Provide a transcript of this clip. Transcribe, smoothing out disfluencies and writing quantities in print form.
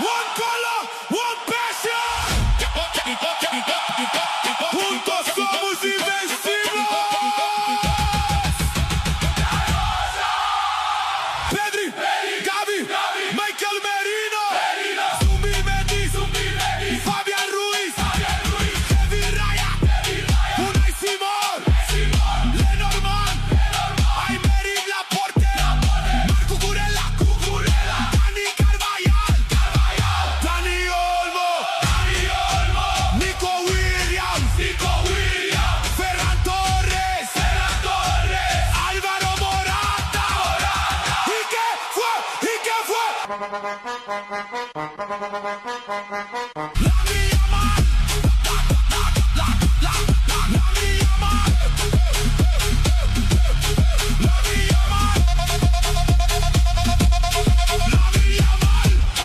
One color, one passion. Juntos somos invencibles. Pedri, Gavi, Michael Merino, Zumbi Mendy, Fabian Ruiz, Kevin Raya, Unai Simon, Lenormand, Aymeric Laporte, Marco Cucurella, Dani Carvajal, Dani Olmo, Nico Williams, Ferran Torres, Álvaro Morata. ¿Y qué fue? La mía, man.